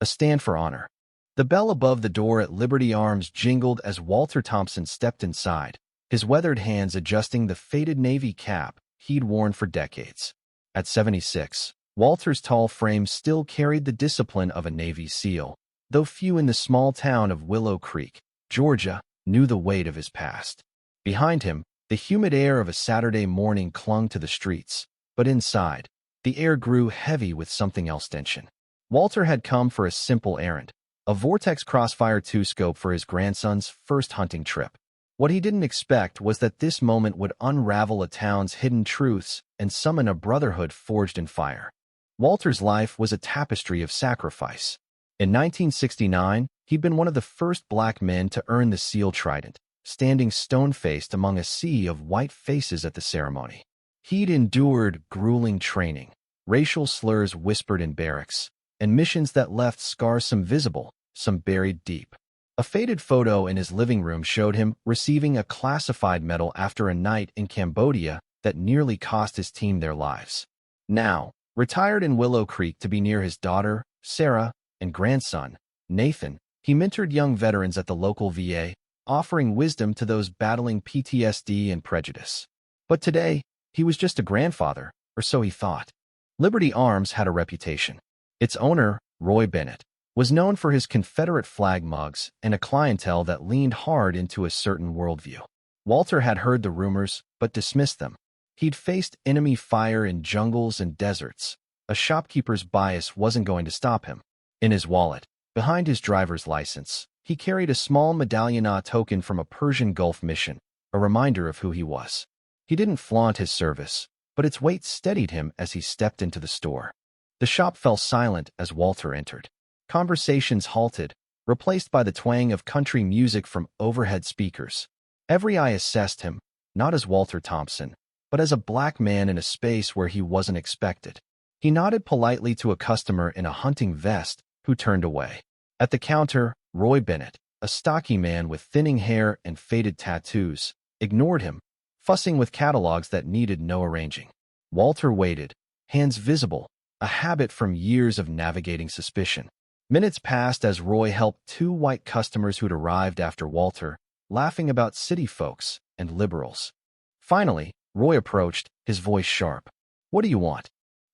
a stand for honor. The bell above the door at Liberty Arms jingled as Walter Thompson stepped inside, his weathered hands adjusting the faded Navy cap he'd worn for decades. At 76, Walter's tall frame still carried the discipline of a Navy SEAL, though few in the small town of Willow Creek, Georgia, knew the weight of his past. Behind him, the humid air of a Saturday morning clung to the streets, but inside, the air grew heavy with something else tension. Walter had come for a simple errand, a Vortex Crossfire 2 scope for his grandson's first hunting trip. What he didn't expect was that this moment would unravel a town's hidden truths and summon a brotherhood forged in fire. Walter's life was a tapestry of sacrifice. In 1969, he'd been one of the first black men to earn the SEAL Trident, standing stone-faced among a sea of white faces at the ceremony. He'd endured grueling training, racial slurs whispered in barracks, and missions that left scars, some visible, some buried deep. A faded photo in his living room showed him receiving a classified medal after a night in Cambodia that nearly cost his team their lives. Now, retired in Willow Creek to be near his daughter, Sarah, and grandson, Nathan, he mentored young veterans at the local VA, offering wisdom to those battling PTSD and prejudice. But today, he was just a grandfather, or so he thought. Liberty Arms had a reputation. Its owner, Roy Bennett, was known for his Confederate flag mugs and a clientele that leaned hard into a certain worldview. Walter had heard the rumors, but dismissed them. He'd faced enemy fire in jungles and deserts. A shopkeeper's bias wasn't going to stop him. In his wallet, behind his driver's license, he carried a small medallion token from a Persian Gulf mission, a reminder of who he was. He didn't flaunt his service, but its weight steadied him as he stepped into the store. The shop fell silent as Walter entered. Conversations halted, replaced by the twang of country music from overhead speakers. Every eye assessed him, not as Walter Thompson, but as a black man in a space where he wasn't expected. He nodded politely to a customer in a hunting vest who turned away. At the counter, Roy Bennett, a stocky man with thinning hair and faded tattoos, ignored him, fussing with catalogs that needed no arranging. Walter waited, hands visible, a habit from years of navigating suspicion. Minutes passed as Roy helped two white customers who'd arrived after Walter, laughing about city folks and liberals. Finally, Roy approached, his voice sharp. "What do you want?"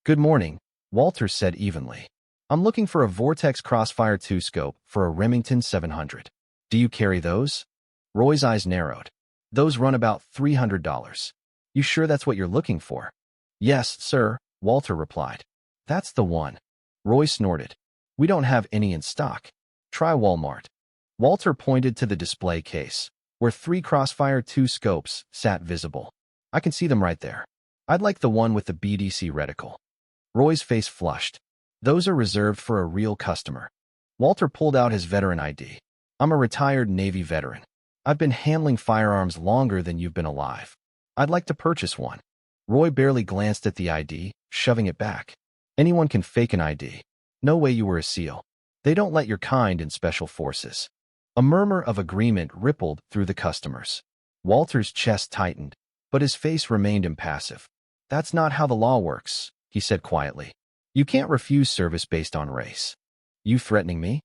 "Good morning," Walter said evenly. "I'm looking for a Vortex Crossfire 2 scope for a Remington 700. Do you carry those?" Roy's eyes narrowed. "Those run about $300. You sure that's what you're looking for?" "Yes, sir," Walter replied. "That's the one." Roy snorted. "We don't have any in stock. Try Walmart." Walter pointed to the display case, where 3 Crossfire 2 scopes sat visible. "I can see them right there. I'd like the one with the BDC reticle." Roy's face flushed. "Those are reserved for a real customer." Walter pulled out his veteran ID. "I'm a retired Navy veteran. I've been handling firearms longer than you've been alive. I'd like to purchase one." Roy barely glanced at the ID, shoving it back. "Anyone can fake an ID. No way you were a SEAL. They don't let your kind in special forces." A murmur of agreement rippled through the customers. Walter's chest tightened, but his face remained impassive. "That's not how the law works," he said quietly. "You can't refuse service based on race." "You threatening me?"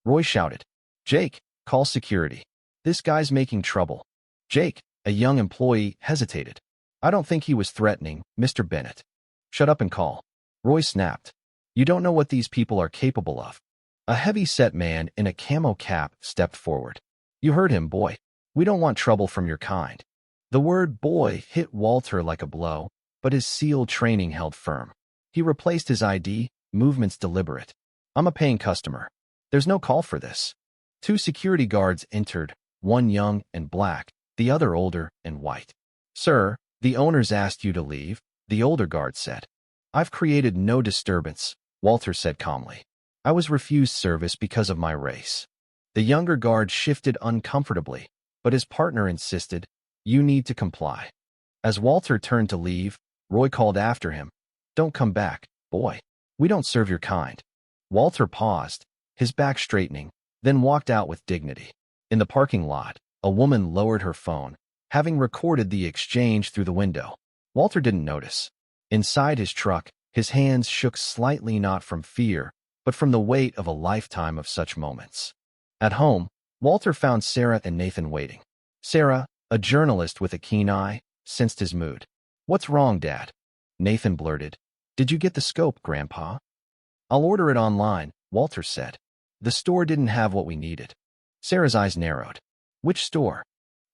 Roy shouted. "Jake, call security. This guy's making trouble." Jake, a young employee, hesitated. "I don't think he was threatening, Mr. Bennett." "Shut up and call." Roy snapped. "You don't know what these people are capable of." A heavy-set man in a camo cap stepped forward. "You heard him, boy. We don't want trouble from your kind." The word boy hit Walter like a blow, but his SEAL training held firm. He replaced his ID, movements deliberate. "I'm a paying customer. There's no call for this." 2 security guards entered, one young and black, the other older and white. "Sir, the owners asked you to leave," the older guard said. "I've created no disturbance," Walter said calmly. "I was refused service because of my race." The younger guard shifted uncomfortably, but his partner insisted, "You need to comply." As Walter turned to leave, Roy called after him, "Don't come back, boy. We don't serve your kind." Walter paused, his back straightening, then walked out with dignity. In the parking lot, a woman lowered her phone, having recorded the exchange through the window. Walter didn't notice. Inside his truck, his hands shook slightly, not from fear, but from the weight of a lifetime of such moments. At home, Walter found Sarah and Nathan waiting. Sarah, a journalist with a keen eye, sensed his mood. "What's wrong, Dad?" Nathan blurted. "Did you get the scope, Grandpa?" "I'll order it online," Walter said. "The store didn't have what we needed." Sarah's eyes narrowed. "Which store?"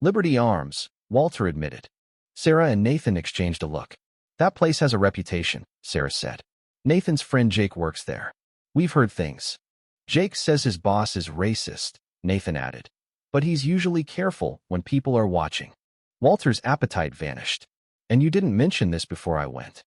"Liberty Arms," Walter admitted. Sarah and Nathan exchanged a look. "That place has a reputation," Sarah said. "Nathan's friend Jake works there. We've heard things." "Jake says his boss is racist," Nathan added. "But he's usually careful when people are watching." Walter's appetite vanished. "And you didn't mention this before I went."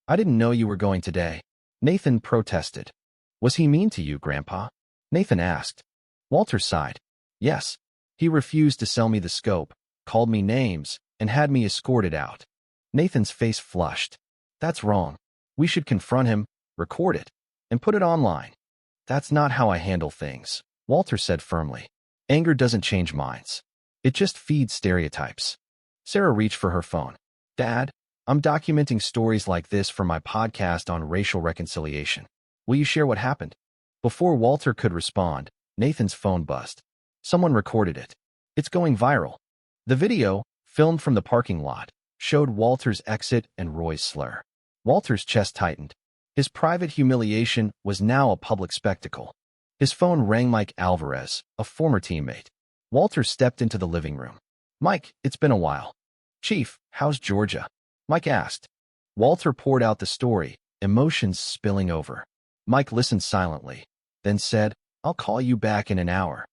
"I didn't know you were going today," Nathan protested. "Was he mean to you, Grandpa?" Nathan asked. Walter sighed. "Yes. He refused to sell me the scope, called me names, and had me escorted out." Nathan's face flushed. "That's wrong. We should confront him, record it, and put it online." "That's not how I handle things," Walter said firmly. "Anger doesn't change minds. It just feeds stereotypes." Sarah reached for her phone. "Dad, I'm documenting stories like this for my podcast on racial reconciliation. Will you share what happened?" Before Walter could respond, Nathan's phone buzzed. Someone recorded it. "It's going viral." The video, filmed from the parking lot, showed Walter's exit and Roy's slur. Walter's chest tightened. His private humiliation was now a public spectacle. His phone rang. Mike Alvarez, a former teammate. Walter stepped into the living room. "Mike, it's been a while." "Chief, how's Georgia?" Mike asked. Walter poured out the story, emotions spilling over. Mike listened silently, then said, "I'll call you back in an hour."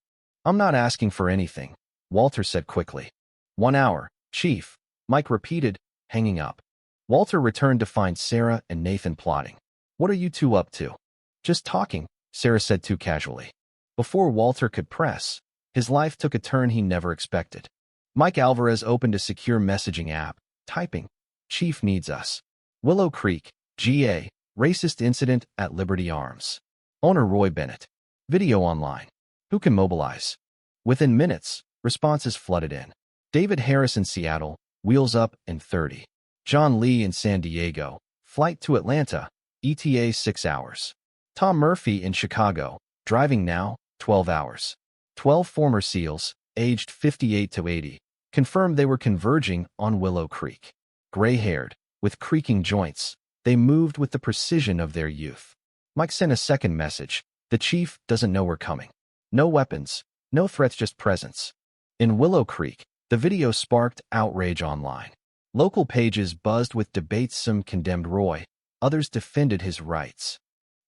"I'm not asking for anything," Walter said quickly. "1 hour, Chief," Mike repeated, hanging up. Walter returned to find Sarah and Nathan plotting. "What are you two up to?" "Just talking," Sarah said too casually. Before Walter could press, his life took a turn he never expected. Mike Alvarez opened a secure messaging app, typing, "Chief needs us. Willow Creek, GA, racist incident at Liberty Arms. Owner Roy Bennett. Video online. Who can mobilize?" Within minutes, responses flooded in. David Harris in Seattle, wheels up in 30. John Lee in San Diego, flight to Atlanta, ETA 6 hours. Tom Murphy in Chicago, driving now, 12 hours. 12 former SEALs, aged 58 to 80, confirmed they were converging on Willow Creek. Gray-haired, with creaking joints, they moved with the precision of their youth. Mike sent a second message. "The chief doesn't know we're coming. No weapons, no threats, just presence." In Willow Creek, the video sparked outrage online. Local pages buzzed with debates. Some condemned Roy, others defended his rights.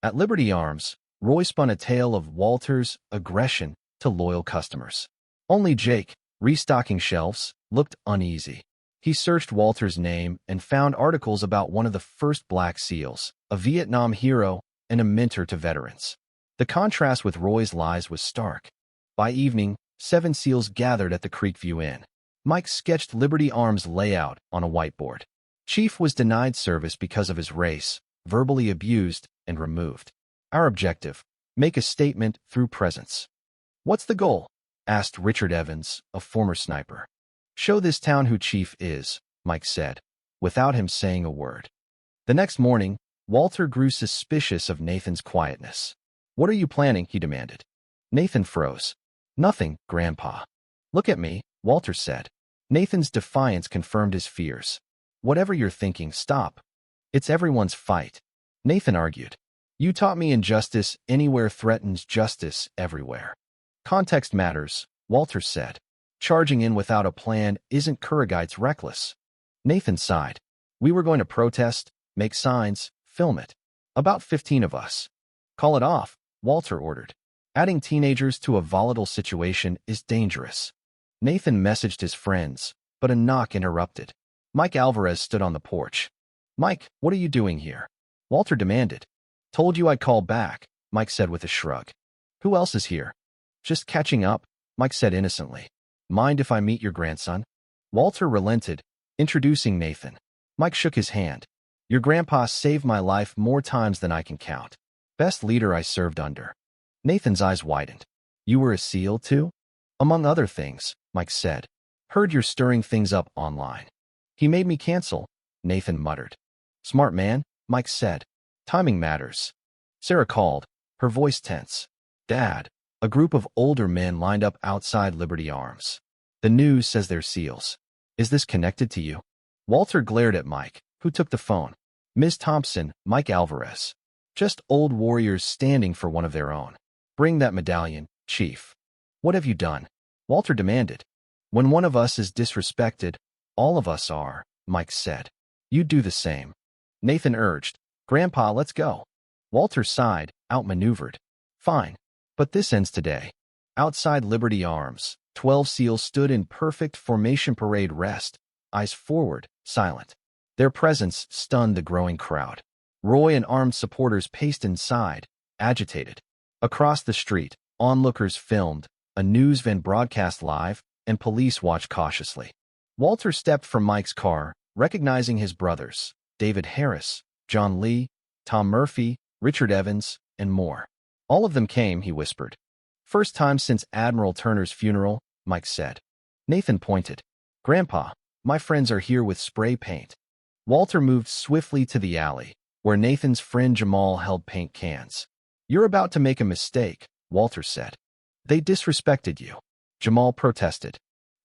At Liberty Arms, Roy spun a tale of Walter's aggression to loyal customers. Only Jake, restocking shelves, looked uneasy. He searched Walter's name and found articles about one of the first Black SEALs, a Vietnam hero and a mentor to veterans. The contrast with Roy's lies was stark. By evening, 7 SEALs gathered at the Creekview Inn. Mike sketched Liberty Arms' layout on a whiteboard. Chief was denied service because of his race, verbally abused, and removed. "Our objective: make a statement through presence." "What's the goal?" asked Richard Evans, a former sniper. "Show this town who Chief is," Mike said, without him saying a word. The next morning, Walter grew suspicious of Nathan's quietness. "What are you planning?" he demanded. Nathan froze. "Nothing, Grandpa." "Look at me," Walter said. Nathan's defiance confirmed his fears. "Whatever you're thinking, stop. It's everyone's fight." Nathan argued. "You taught me injustice anywhere threatens justice everywhere." "Context matters," Walter said. "Charging in without a plan isn't courage, it's reckless." Nathan sighed. "We were going to protest, make signs, film it. About 15 of us." "Call it off," Walter ordered. "Adding teenagers to a volatile situation is dangerous." Nathan messaged his friends, but a knock interrupted. Mike Alvarez stood on the porch. "Mike, what are you doing here?" Walter demanded. "Told you I'd call back," Mike said with a shrug. "Who else is here?" "Just catching up," Mike said innocently. "Mind if I meet your grandson?" Walter relented, introducing Nathan. Mike shook his hand. "Your grandpa saved my life more times than I can count. Best leader I served under." Nathan's eyes widened. "You were a SEAL too?" "Among other things," Mike said. "Heard you're stirring things up online." "He made me cancel," Nathan muttered. "Smart man," Mike said. "Timing matters." Sarah called. her voice tense. Dad, a group of older men lined up outside Liberty Arms. The news says they're SEALs. Is this connected to you? Walter glared at Mike, who took the phone. Ms. Thompson, Mike Alvarez. Just old warriors standing for one of their own. Bring that medallion, Chief. What have you done? Walter demanded. When one of us is disrespected, all of us are, Mike said. You do the same. Nathan urged. Grandpa, let's go. Walter sighed, outmaneuvered. Fine. But this ends today. Outside Liberty Arms, 12 SEALs stood in perfect formation parade rest, eyes forward, silent. Their presence stunned the growing crowd. Roy and armed supporters paced inside, agitated. Across the street, onlookers filmed, a news van broadcast live, and police watched cautiously. Walter stepped from Mike's car, recognizing his brothers, David Harris, John Lee, Tom Murphy, Richard Evans, and more. All of them came, he whispered. First time since Admiral Turner's funeral, Mike said. Nathan pointed. Grandpa, my friends are here with spray paint. Walter moved swiftly to the alley, where Nathan's friend Jamal held paint cans. You're about to make a mistake, Walter said. They disrespected you. Jamal protested.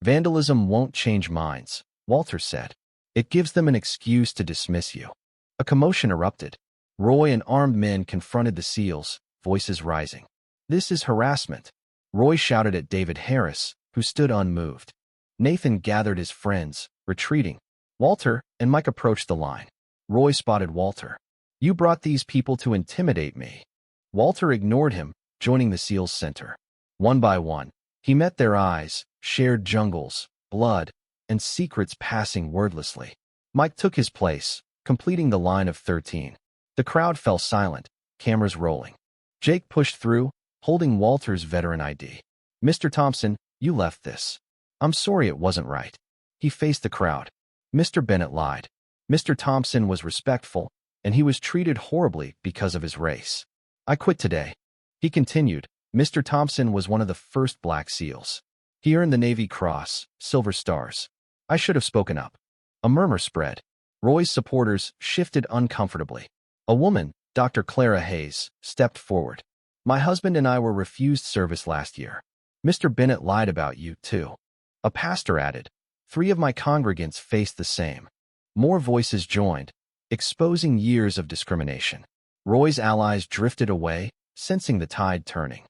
Vandalism won't change minds, Walter said. It gives them an excuse to dismiss you. A commotion erupted. Roy and armed men confronted the SEALs, voices rising. This is harassment. Roy shouted at David Harris, who stood unmoved. Nathan gathered his friends, retreating. Walter and Mike approached the line. Roy spotted Walter. You brought these people to intimidate me. Walter ignored him, joining the SEALs center. One by one, he met their eyes, shared jungles, blood, and secrets passing wordlessly. Mike took his place, completing the line of 13. The crowd fell silent, cameras rolling. Jake pushed through, holding Walter's veteran ID. Mr. Thompson, you left this. I'm sorry it wasn't right. He faced the crowd. Mr. Bennett lied. Mr. Thompson was respectful, and he was treated horribly because of his race. I quit today. He continued. Mr. Thompson was one of the first Black SEALs. He earned the Navy Cross, Silver Stars. I should have spoken up. A murmur spread. Roy's supporters shifted uncomfortably. A woman, Dr. Clara Hayes, stepped forward. My husband and I were refused service last year. Mr. Bennett lied about you, too. A pastor added. 3 of my congregants faced the same. More voices joined, exposing years of discrimination. Roy's allies drifted away, sensing the tide turning.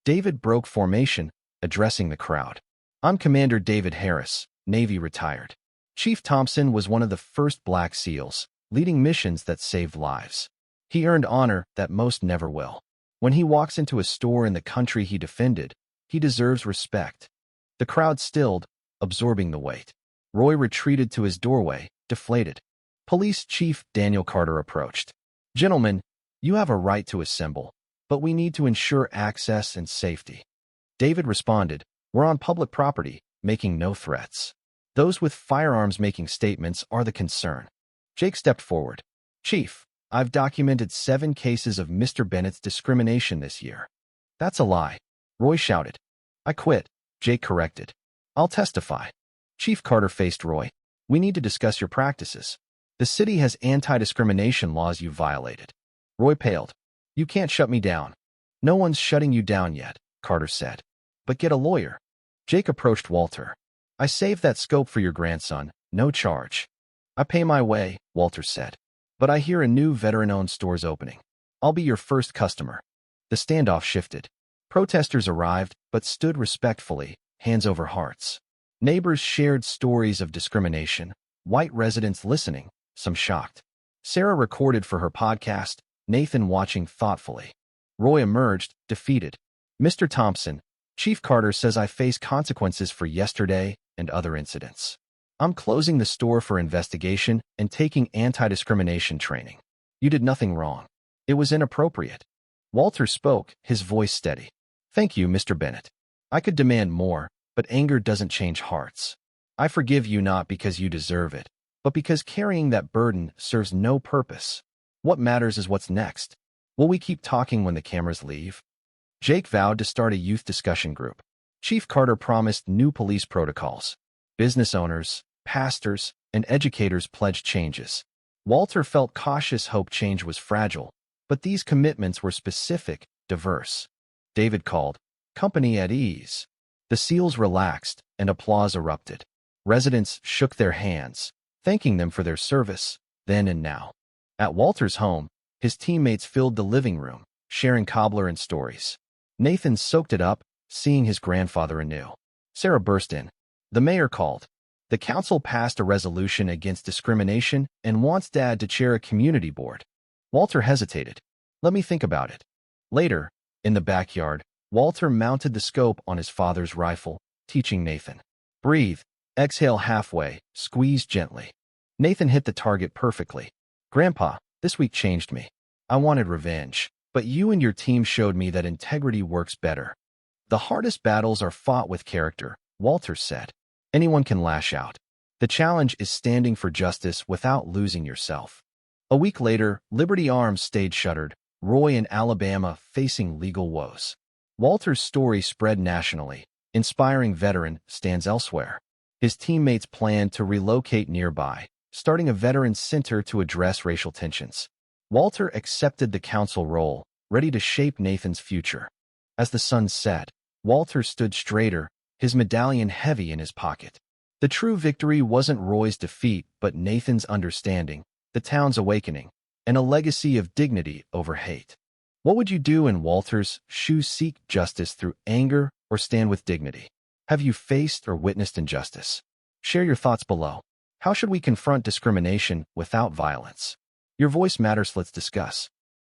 David broke formation, addressing the crowd. I'm Commander David Harris, Navy retired. Chief Thompson was one of the first Black SEALs, leading missions that saved lives. He earned honor that most never will. When he walks into a store in the country he defended, he deserves respect. The crowd stilled, absorbing the weight. Roy retreated to his doorway, deflated. Police Chief Daniel Carter approached. Gentlemen, you have a right to assemble, but we need to ensure access and safety. David responded, we're on public property, making no threats. Those with firearms making statements are the concern. Jake stepped forward. Chief, I've documented 7 cases of Mr. Bennett's discrimination this year. That's a lie. Roy shouted. I quit, Jake corrected. I'll testify. Chief Carter faced Roy. We need to discuss your practices. The city has anti-discrimination laws you violated. Roy paled. You can't shut me down. No one's shutting you down yet, Carter said. But get a lawyer. Jake approached Walter. I saved that scope for your grandson, no charge. I pay my way, Walter said. But I hear a new veteran-owned store's opening. I'll be your first customer. The standoff shifted. Protesters arrived, but stood respectfully, hands over hearts. Neighbors shared stories of discrimination, white residents listening, some shocked. Sarah recorded for her podcast, Nathan watching thoughtfully. Roy emerged, defeated. Mr. Thompson, Chief Carter says I face consequences for yesterday and other incidents. I'm closing the store for investigation and taking anti-discrimination training. You did nothing wrong. It was inappropriate. Walter spoke, his voice steady. Thank you, Mr. Bennett. I could demand more, but anger doesn't change hearts. I forgive you not because you deserve it, but because carrying that burden serves no purpose. What matters is what's next. Will we keep talking when the cameras leave? Jake vowed to start a youth discussion group. Chief Carter promised new police protocols. Business owners, pastors, and educators pledged changes. Walter felt cautious hope change was fragile, but these commitments were specific, diverse. David called, "Company at ease." The seals relaxed, and applause erupted. Residents shook their hands, thanking them for their service, then and now. At Walter's home, his teammates filled the living room, sharing cobbler and stories. Nathan soaked it up, seeing his grandfather anew. Sarah burst in. The mayor called. The council passed a resolution against discrimination and wants Dad to chair a community board. Walter hesitated. Let me think about it. Later, in the backyard, Walter mounted the scope on his father's rifle, teaching Nathan. Breathe, exhale halfway, squeeze gently. Nathan hit the target perfectly. Grandpa, this week changed me. I wanted revenge, but you and your team showed me that integrity works better. The hardest battles are fought with character, Walter said. Anyone can lash out. The challenge is standing for justice without losing yourself. A week later, Liberty Arms stayed shuttered, Roy in Alabama facing legal woes. Walter's story spread nationally. Inspiring veteran stands elsewhere. His teammates planned to relocate nearby, starting a veterans center to address racial tensions. Walter accepted the council role, ready to shape Nathan's future. As the sun set, Walter stood straighter, his medallion heavy in his pocket. The true victory wasn't Roy's defeat, but Nathan's understanding, the town's awakening, and a legacy of dignity over hate. What would you do in Walter's shoes? Seek justice through anger or stand with dignity? Have you faced or witnessed injustice? Share your thoughts below. How should we confront discrimination without violence? Your voice matters. Let's discuss.